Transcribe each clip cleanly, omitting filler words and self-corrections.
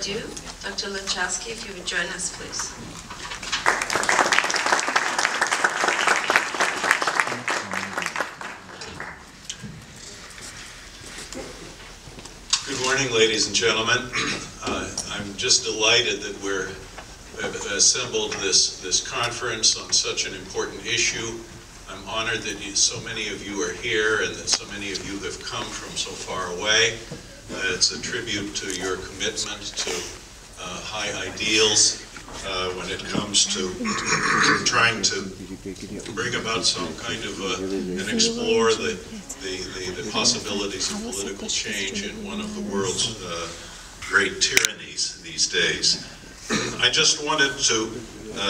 Dr. Lenchowsky, if you would join us, please. Good morning, ladies and gentlemen. I'm just delighted that we've assembled this conference on such an important issue. I'm honored that so many of you are here and that so many of you have come from so far away. It's a tribute to your commitment to high ideals when it comes to trying to bring about some kind of and explore the possibilities of political change in one of the world's great tyrannies these days. I just wanted to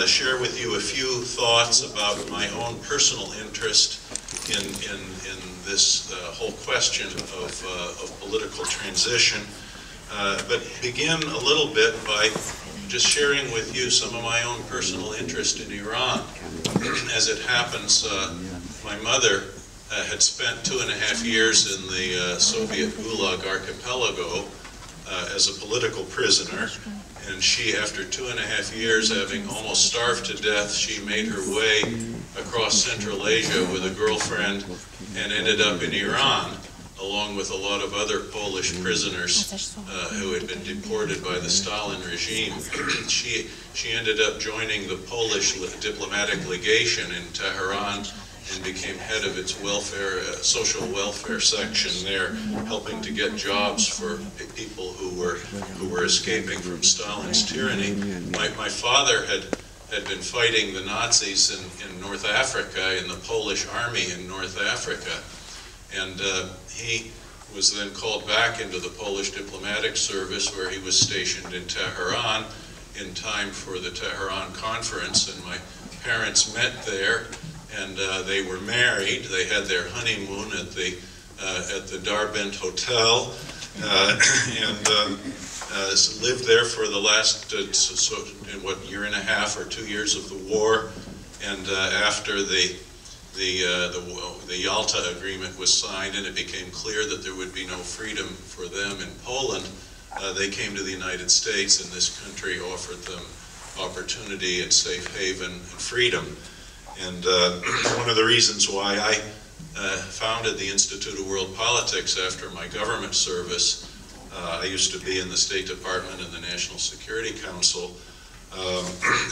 share with you a few thoughts about my own personal interest in this whole question of political transition, but begin a little bit by just sharing with you some of my own personal interest in Iran. As it happens, my mother had spent 2.5 years in the Soviet Gulag archipelago as a political prisoner, and she, after 2.5 years, having almost starved to death, she made her way across Central Asia with a girlfriend and ended up in Iran, along with a lot of other Polish prisoners who had been deported by the Stalin regime. She ended up joining the Polish diplomatic legation in Tehran and became head of its social welfare section there, helping to get jobs for people who were escaping from Stalin's tyranny. My father had been fighting the Nazis in North Africa, in the Polish army in North Africa, and he was then called back into the Polish diplomatic service, where he was stationed in Tehran in time for the Tehran conference, and my parents met there. And they were married. They had their honeymoon at the Darbent Hotel, and lived there for the last year and a half or 2 years of the war. And after the Yalta Agreement was signed, and it became clear that there would be no freedom for them in Poland, they came to the United States, and this country offered them opportunity and safe haven and freedom. And one of the reasons why I founded the Institute of World Politics after my government service, I used to be in the State Department and the National Security Council,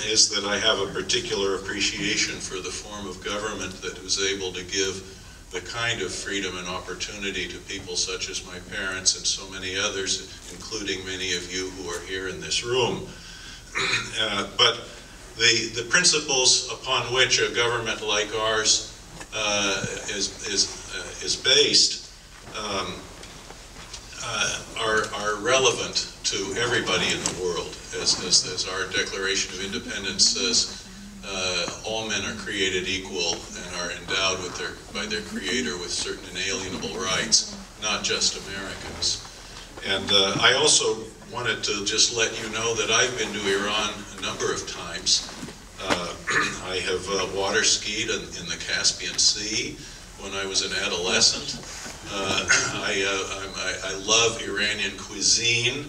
is that I have a particular appreciation for the form of government that was able to give the kind of freedom and opportunity to people such as my parents and so many others, including many of you who are here in this room. But the principles upon which a government like ours is based are relevant to everybody in the world. As our Declaration of Independence says, all men are created equal and are endowed by their Creator with certain inalienable rights, not just Americans. And I also wanted to just let you know that I've been to Iran a number of times. I have water skied in the Caspian Sea when I was an adolescent. I love Iranian cuisine.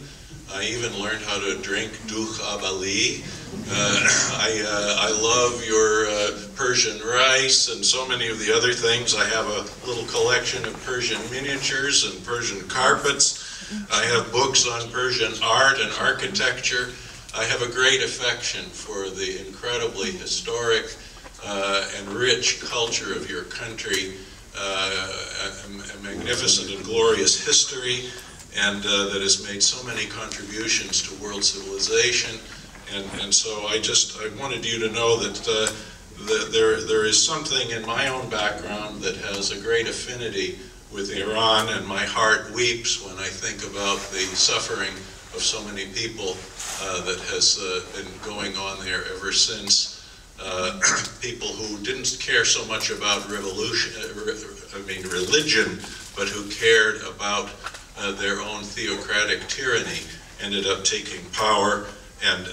I even learned how to drink dukh abali. I love your Persian rice and so many of the other things. I have a little collection of Persian miniatures and Persian carpets. I have books on Persian art and architecture. I have a great affection for the incredibly historic and rich culture of your country, a magnificent and glorious history, and that has made so many contributions to world civilization. And so I wanted you to know that there is something in my own background that has a great affinity with Iran, and my heart weeps when I think about the suffering of so many people that has been going on there ever since. People who didn't care so much about religion, but who cared about their own theocratic tyranny, ended up taking power and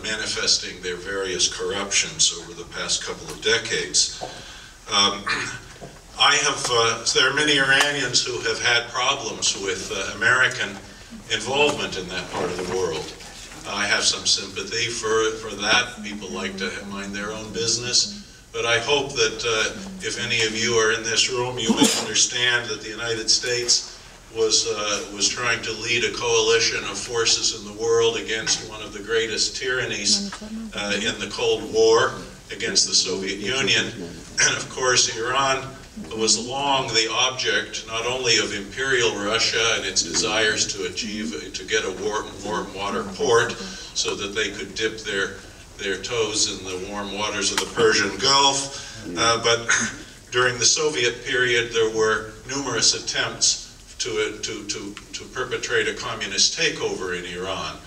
manifesting their various corruptions over the past couple of decades. There are many Iranians who have had problems with American involvement in that part of the world. I have some sympathy for that. People like to mind their own business. But I hope that if any of you are in this room, you may understand that the United States was trying to lead a coalition of forces in the world against one of the greatest tyrannies in the Cold War, against the Soviet Union. And of course, Iran was long the object not only of imperial Russia and its desires to get a warm water port so that they could dip their toes in the warm waters of the Persian Gulf, but during the Soviet period there were numerous attempts to perpetrate a communist takeover in Iran.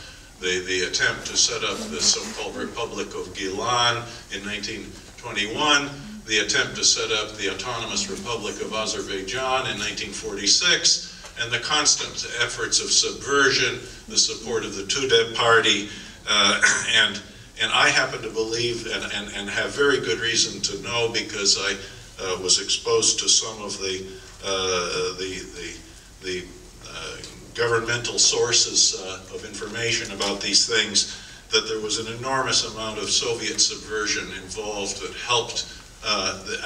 The attempt to set up the so-called Republic of Gilan in 1921, the attempt to set up the Autonomous Republic of Azerbaijan in 1946, and the constant efforts of subversion, the support of the Tudeh party, and I happen to believe and have very good reason to know, because I was exposed to some of the governmental sources of information about these things, that there was an enormous amount of Soviet subversion involved that helped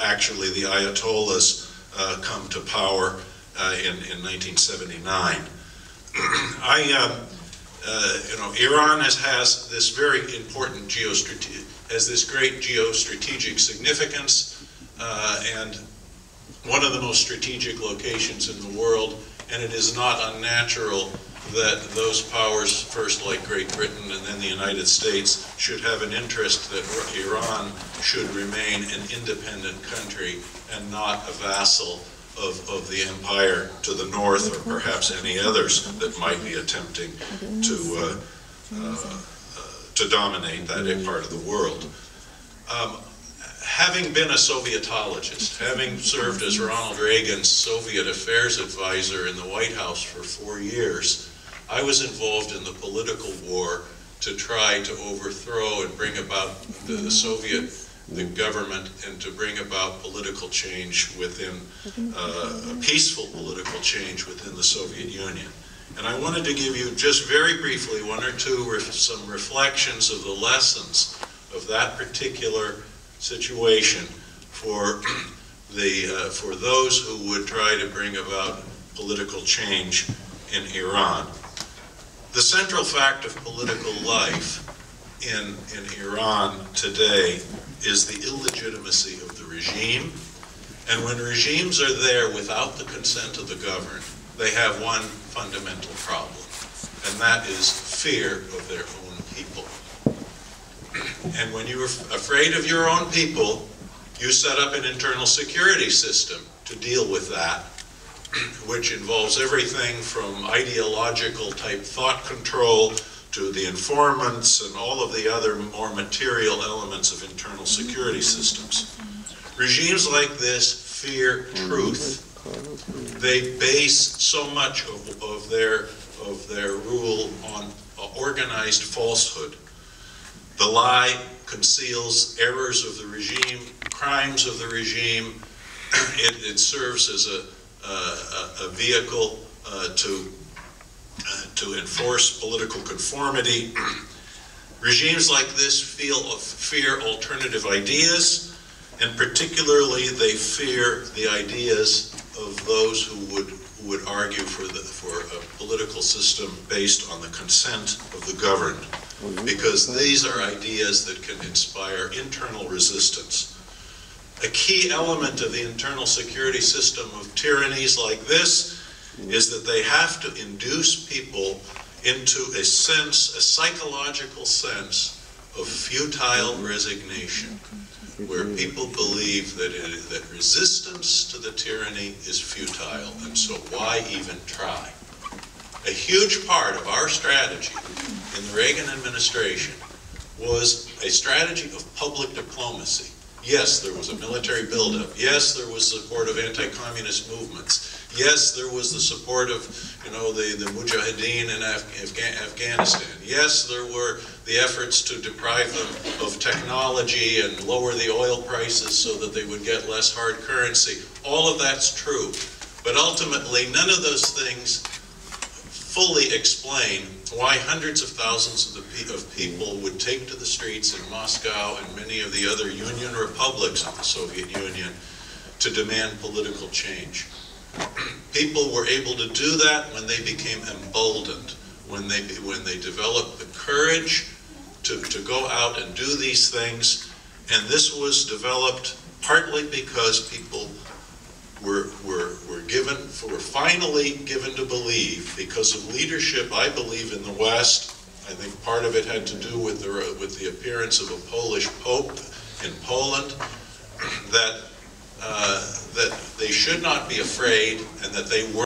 actually the Ayatollahs come to power in 1979. Iran has this very important great geostrategic significance, and one of the most strategic locations in the world, and it is not unnatural that those powers, first like Great Britain and then the United States, should have an interest that Iran should remain an independent country and not a vassal of the empire to the north, or perhaps any others that might be attempting to dominate that part of the world. Having been a Sovietologist, having served as Ronald Reagan's Soviet affairs advisor in the White House for 4 years, I was involved in the political war to try to overthrow and bring about the government, and to bring about political change within, peaceful political change within the Soviet Union. And I wanted to give you just very briefly one or two some reflections of the lessons of that particular situation for those who would try to bring about political change in Iran. The central fact of political life in Iran today is the illegitimacy of the regime. And when regimes are there without the consent of the governed, they have one fundamental problem, and that is fear of their own people. And when you're afraid of your own people, you set up an internal security system to deal with that, which involves everything from ideological type thought control to the informants and all of the other more material elements of internal security systems. Regimes like this fear truth. They base so much of their rule on organized falsehood. The lie conceals errors of the regime, crimes of the regime. It serves as a vehicle to enforce political conformity. Regimes like this fear alternative ideas, and particularly they fear the ideas of those who would argue for a political system based on the consent of the governed, because these are ideas that can inspire internal resistance. A key element of the internal security system of tyrannies like this is that they have to induce people into a psychological sense of futile resignation, where people believe that resistance to the tyranny is futile, and so why even try? A huge part of our strategy in the Reagan administration was a strategy of public diplomacy. Yes, there was a military buildup. Yes, there was support of anti-communist movements. Yes, there was the support of, the Mujahideen in Afghanistan. Yes, there were the efforts to deprive them of technology and lower the oil prices so that they would get less hard currency. All of that's true. But ultimately, none of those things fully explain why hundreds of thousands of people would take to the streets in Moscow and many of the other Union republics of the Soviet Union to demand political change. People were able to do that when they became emboldened, when they developed the courage to go out and do these things. And this was developed partly because people were finally given to believe, because of leadership, I believe, in the West. I think part of it had to do with the appearance of a Polish Pope in Poland, that they should not be afraid, and that they were